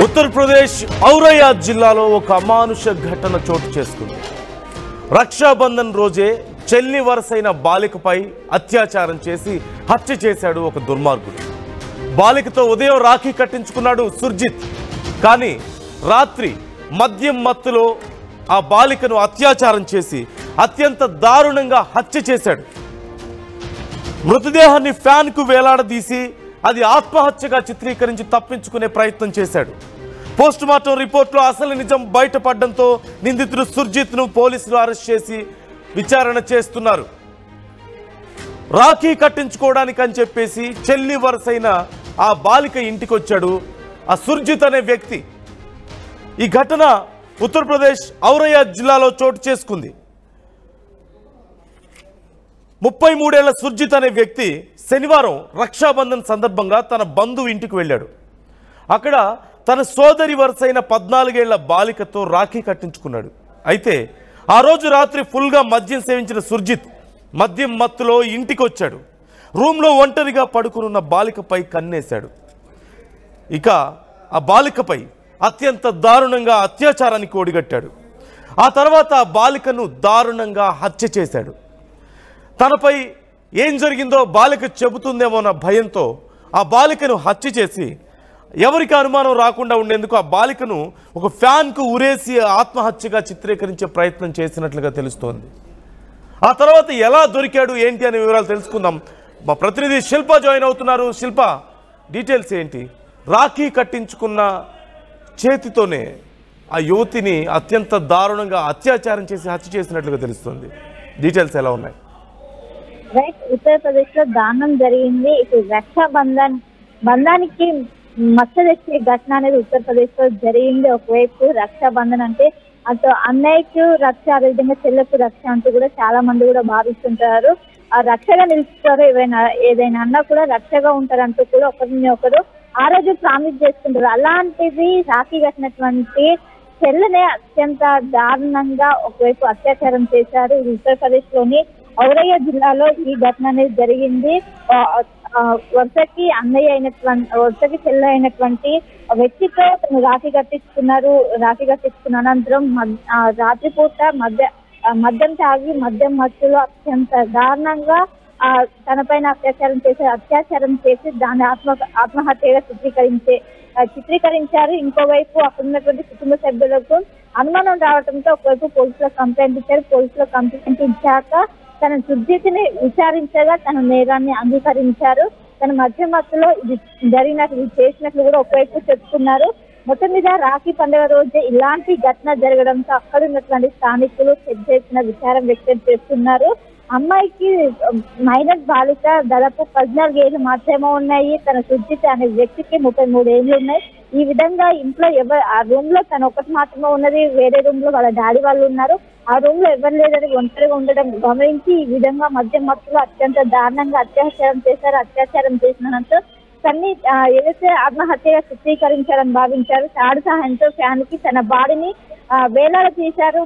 ఉత్తరప్రదేశ్ ఔరయ్య జిల్లాలో ఒక అమానుష ఘటన చోటు చేసుకుంది. రక్షాబంధన్ రోజే చెల్లి వరసైన బాలికపై అత్యాచారం చేసి హత్య చేశాడు ఒక దుర్మార్గుడు. బాలికతో ఉదయం రాఖీ కట్టించుకున్నాడు సుర్జిత్. కానీ రాత్రి మద్యం మత్తులో ఆ బాలికను అత్యాచారం చేసి అత్యంత దారుణంగా హత్య చేశాడు. మృతదేహాన్ని ఫ్యాన్కు వేలాడదీసి అది ఆత్మహత్యగా చిత్రీకరించి తప్పించుకునే ప్రయత్నం చేశాడు. పోస్టుమార్టం రిపోర్టులో అసలు నిజం బయటపడడంతో నిందితుడు సుర్జిత్ను పోలీసులు అరెస్ట్ చేసి విచారణ చేస్తున్నారు. రాఖీ కట్టించుకోవడానికి అని చెప్పేసి చెల్లి వరసైన ఆ బాలిక ఇంటికి వచ్చాడు ఆ సుర్జిత్ అనే వ్యక్తి. ఈ ఘటన ఉత్తరప్రదేశ్ ఔరయ్య జిల్లాలో చోటు చేసుకుంది. 33 ఏళ్ల సుర్జిత్ అనే వ్యక్తి శనివారం రక్షాబంధన్ సందర్భంగా తన బంధువు ఇంటికి వెళ్ళాడు. అక్కడ తన సోదరి వరసైన 14 ఏళ్ల బాలికతో రాఖీ కట్టించుకున్నాడు. అయితే ఆ రోజు రాత్రి ఫుల్గా మద్యం సేవించిన సుర్జిత్ మద్యం మత్తులో ఇంటికి వచ్చాడు. రూమ్లో ఒంటరిగా పడుకునున్న బాలికపై కన్నేశాడు. ఇక ఆ బాలికపై అత్యంత దారుణంగా అత్యాచారానికి ఒడిగట్టాడు. ఆ తర్వాత ఆ బాలికను దారుణంగా హత్య చేశాడు. తనపై ఏం జరిగిందో బాలిక చెబుతుందేమోన్న భయంతో ఆ బాలికను హత్య చేసి ఎవరికి అనుమానం రాకుండా ఉండేందుకు ఆ బాలికను ఒక ఫ్యాన్కు ఉరేసి ఆత్మహత్యగా చిత్రీకరించే ప్రయత్నం చేసినట్లుగా తెలుస్తోంది. ఆ తర్వాత ఎలా దొరికాడు ఏంటి అనే వివరాలు తెలుసుకుందాం. మా ప్రతినిధి శిల్ప జాయిన్ అవుతున్నారు. శిల్ప, డీటెయిల్స్ ఏంటి? రాఖీ కట్టించుకున్న చేతితోనే ఆ యువతిని అత్యంత దారుణంగా అత్యాచారం చేసి హత్య చేసినట్లుగా తెలుస్తుంది. డీటెయిల్స్ ఎలా ఉన్నాయి? రైట్, ఉత్తరప్రదేశ్ లో దారుణం జరిగింది. ఇప్పుడు బంధానికి మచ్చ తెచ్చే ఘటన అనేది ఉత్తరప్రదేశ్ లో జరిగింది. ఒకవైపు రక్షాబంధన్ అంటే అటు అన్నయ్యకు రక్ష, అదేవిధంగా చెల్లెకు రక్ష అంటూ కూడా చాలా మంది కూడా భావిస్తుంటారు. ఆ రక్షగా నిలుస్తారు, ఏదైనా అన్నా కూడా రక్షగా ఉంటారంటూ కూడా ఒకరిని ఒకరు ఆ రోజు ప్రామిస్ చేసుకుంటారు. అలాంటిది రాఖీ కట్టినటువంటి చెల్లెనే అత్యంత దారుణంగా ఒకవైపు అత్యాచారం చేశారు. ఇది ఉత్తరప్రదేశ్ లోని ఔరయ్య జిల్లాలో ఈ ఘటన అనేది జరిగింది. వరుసకి చెల్లె అయినటువంటి వ్యక్తితో తను రాఖీ కట్టించుకున్న అనంతరం రాత్రిపూట మద్యం తాగి మద్యం మత్తులో అత్యంత దారుణంగా తనపైన అత్యాచారం చేసి దాన్ని ఆత్మహత్యగా చిత్రీకరించారు. ఇంకోవైపు అక్కడ ఉన్నటువంటి కుటుంబ సభ్యులకు అనుమానం రావడంతో ఒకవైపు పోలీసులకు కంప్లైంట్ ఇచ్చాక తన సుర్జిత్ని విచారించగా తన నేరాన్ని అంగీకరించారు. తన మధ్యమత్తులో ఇది చేసినట్లు కూడా ఒకవైపు చెప్పుకున్నారు. మొత్తం మీద రాఖీ పండుగ రోజే ఇలాంటి ఘటన జరగడంతో అక్కడ ఉన్నటువంటి స్థానికులు పెద్ద ఎత్తున విచారం వ్యక్తం చేస్తున్నారు. అమ్మాయికి మైనర్ బాలిక దాదాపు 14 ఏళ్ళు మాత్రమే ఉన్నాయి. తన సుర్జిత్ అనే వ్యక్తికి 33 ఏళ్ళు ఉన్నాయి. ఈ విధంగా ఇంట్లో ఆ రూమ్ లో తను ఒకటి మాత్రమే ఉన్నది. వేరే రూమ్ లో వాళ్ళ డాడీ వాళ్ళు ఉన్నారు. ఆ రూమ్ లో ఎవరు లేదని ఒంటరిగా ఉండడం గమనించి ఈ విధంగా మద్యం మత్తులో అత్యంత దారుణంగా అత్యాచారం చేశారు. అత్యాచారం చేసినంత తన్ని ఏదైతే ఆత్మహత్యగా చిత్రీకరించారని భావించారు. తాడు సహాయంతో ఫ్యాన్ కి తన బాడీని వేలాడ తీశారు.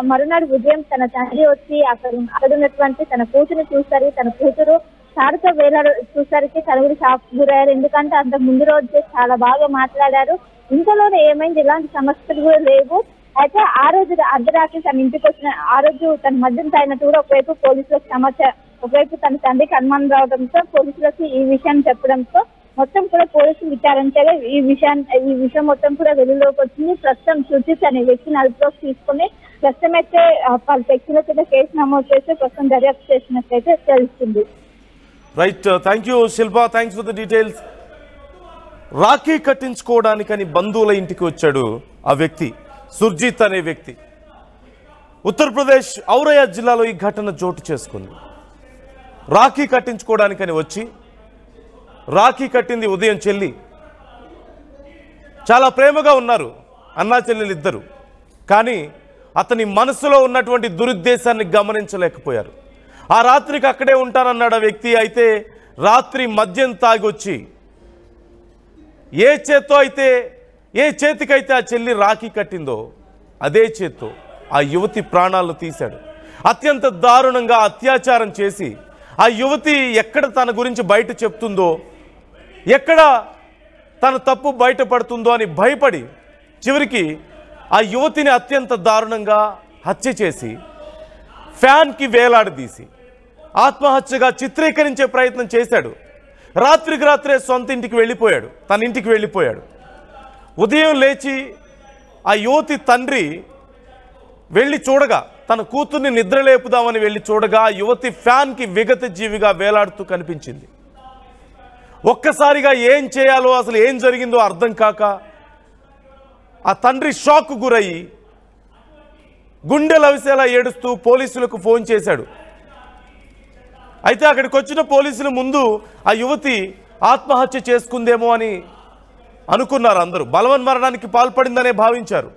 మరునాడు ఉదయం తన తండ్రి వచ్చి అక్కడ ఉన్నటువంటి తన కూతురు చూస్తారు. తన కూతురు తాడుతో వేలాడ చూసరికి తన కూడా షాక్ గురయ్యారు. ఎందుకంటే అంతకు ముందు రోజు చాలా బాగా మాట్లాడారు. ఇంతలోనే ఏమైంది, ఇలాంటి సమస్యలు కూడా లేవు. అయితే ఆ రోజు అర్ధరాత్రి తన ఇంటికి వచ్చిన ఆ రోజు తన మద్యం తాగినట్టు కూడా ఒకవైపు పోలీసులకు సమాచారం, ఒకవైపు తన తండ్రికి అనుమానం రావడంతో పోలీసులకు ఈ విషయాన్ని చెప్పడంతో మొత్తం కూడా పోలీసులు విచారించారు. ఈ విషయం మొత్తం కూడా వెలుగులోకి వచ్చింది. ప్రస్తుతం సుర్జిత్ అనే వ్యక్తిని అదుపులోకి తీసుకుని ప్రస్తుతం అయితే వాళ్ళ వ్యక్తుల కింద కేసు నమోదు చేసి ప్రస్తుతం దర్యాప్తు చేసినట్లయితే తెలుస్తుంది. Right, thank you Shilpa, thanks for the details. Rakhi కట్టించుకోవడానికని బంధువుల ఇంటికి వచ్చాడు ఆ వ్యక్తి, సుర్జిత్ అనే వ్యక్తి. ఉత్తరప్రదేశ్ ఔరయ్య జిల్లాలో ఈ ఘటన చోటు చేసుకుంది. రాఖీ కట్టించుకోవడానికని వచ్చి రాఖీ కట్టింది ఉదయం చెల్లి. చాలా ప్రేమగా ఉన్నారు అన్నా చెల్లెలు ఇద్దరు. కానీ అతని మనసులో ఉన్నటువంటి దురుద్దేశాన్ని గమనించలేకపోయారు. ఆ రాత్రికి అక్కడే ఉంటానన్నాడు ఆ వ్యక్తి. అయితే రాత్రి మద్యం తాగొచ్చి ఏ చేతికైతే ఆ చెల్లి రాఖీ కట్టిందో అదే చేత్తో ఆ యువతి ప్రాణాలను తీశాడు. అత్యంత దారుణంగా అత్యాచారం చేసి ఆ యువతి ఎక్కడ తన గురించి బయట చెప్తుందో, ఎక్కడ తన తప్పు బయటపడుతుందో అని భయపడి చివరికి ఆ యువతిని అత్యంత దారుణంగా హత్య చేసి ఫ్యాన్కి వేలాడదీసి ఆత్మహత్యగా చిత్రీకరించే ప్రయత్నం చేశాడు. రాత్రికి రాత్రే సొంత ఇంటికి వెళ్ళిపోయాడు, తన ఇంటికి వెళ్ళిపోయాడు. ఉదయం లేచి ఆ యువతి తండ్రి వెళ్ళి చూడగా, తన కూతుర్ని నిద్రలేపుదామని వెళ్ళి చూడగా ఆ యువతి ఫ్యాన్కి విగత జీవిగా వేలాడుతూ కనిపించింది. ఒక్కసారిగా ఏం చేయాలో, అసలు ఏం జరిగిందో అర్థం కాక ఆ తండ్రి షాక్ గురయ్యి గుండెలవిసేలా ఏడుస్తూ పోలీసులకు ఫోన్ చేశాడు. అయితే అక్కడికి వచ్చిన పోలీసుల ముందు ఆ యువతి ఆత్మహత్య చేసుకుందేమో అని అనుకున్నారు అందరూ. బలవన్మరణానికి పాల్పడిందనే భావించారు.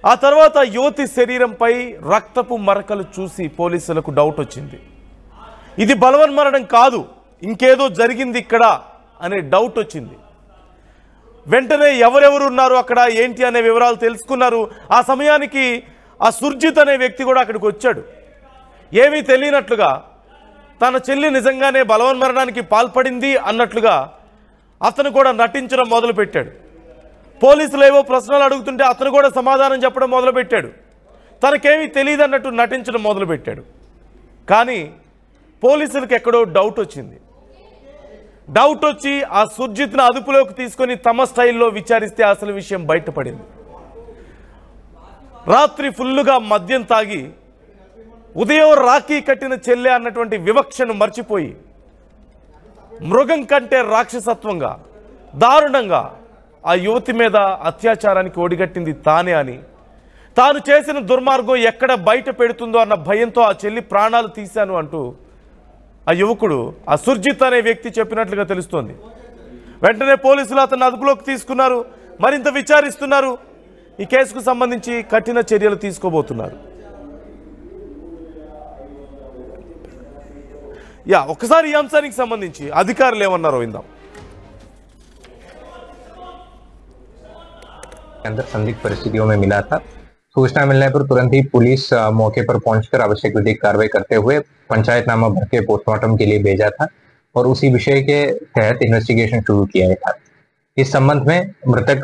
ఆ తర్వాత యువతి శరీరంపై రక్తపు మరకలు చూసి పోలీసులకు డౌట్ వచ్చింది. ఇది బలవన్మరణం కాదు, ఇంకేదో జరిగింది ఇక్కడ అనే డౌట్ వచ్చింది. వెంటనే ఎవరెవరు ఉన్నారు అక్కడ ఏంటి అనే వివరాలు తెలుసుకున్నారు. ఆ సమయానికి ఆ సుర్జిత్ అనే వ్యక్తి కూడా అక్కడికి వచ్చాడు. ఏమీ తెలియనట్లుగా తన చెల్లి నిజంగానే బలవన్మరణానికి పాల్పడింది అన్నట్లుగా అతను కూడా నటించడం మొదలుపెట్టాడు. పోలీసులు ఏవో ప్రశ్నలు అడుగుతుంటే అతను కూడా సమాధానం చెప్పడం మొదలుపెట్టాడు. తనకేమీ తెలియదు అన్నట్టు నటించడం మొదలుపెట్టాడు. కానీ పోలీసులకు ఎక్కడో డౌట్ వచ్చింది. డౌట్ వచ్చి ఆ సుర్జిత్ను అదుపులోకి తీసుకొని తమ స్టైల్లో విచారిస్తే అసలు విషయం బయటపడింది. రాత్రి ఫుల్లుగా మద్యం తాగి ఉదయం రాఖీ కట్టిన చెల్లె అన్నటువంటి వివక్షను మర్చిపోయి మృగం కంటే రాక్షసత్వంగా దారుణంగా ఆ యువతి మీద అత్యాచారానికి ఒడిగట్టింది తానే అని, తాను చేసిన దుర్మార్గం ఎక్కడ బయట పెడుతుందో అన్న భయంతో ఆ చెల్లి ప్రాణాలు తీశాను అంటూ ఆ యువకుడు, ఆ సుర్జిత్ అనే వ్యక్తి చెప్పినట్లుగా తెలుస్తోంది. వెంటనే పోలీసులు అతన్ని అదుపులోకి తీసుకున్నారు, మరింత విచారిస్తున్నారు. ఈ కేసుకు సంబంధించి కఠిన చర్యలు తీసుకోబోతున్నారు. ఒకసారి ఈ అంశానికి సంబంధించి అధికారులు ఏమన్నారో విందాం. अंदर संदिग्ध परिस्थितियों में मिला था। सूचना मिलने पर तुरंत ही पुलिस मौके पर पहुंचकर आवश्यक विधिक कार्रवाई करते हुए पंचायतनामा भर के पोस्टमार्टम के लिए भेजा था और उसी विषय के तहत इन्वेस्टिगेशन शुरू किया था। इस संबंध में मृतक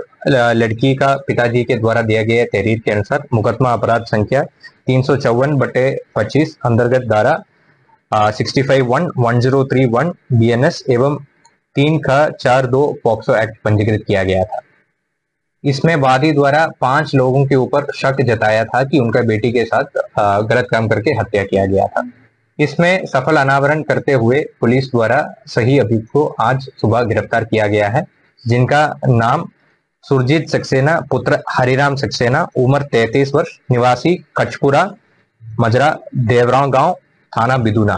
लड़की का पिताजी के द्वारा दिया गया तहरीर के अनुसार मुकदमा अपराध संख्या 354/25 अंतर्गत धारा 65(1)1031 BNS एवं 3(4)2 पॉक्सो एक्ट पंजीकृत किया गया था। इसमें वादी द्वारा 5 लोगों के ऊपर शक जताया था कि उनका बेटी के साथ गलत काम करके हत्या किया गया था। इसमें सफल अनावरण करते हुए पुलिस द्वारा सही अभियुक्त को आज सुबह गिरफ्तार किया गया है, जिनका नाम सुरजीत सक्सेना पुत्र हरिराम सक्सेना, उम्र 33 वर्ष, निवासी कचपुरा मजरा, देवराव गांव, थाना बिदुना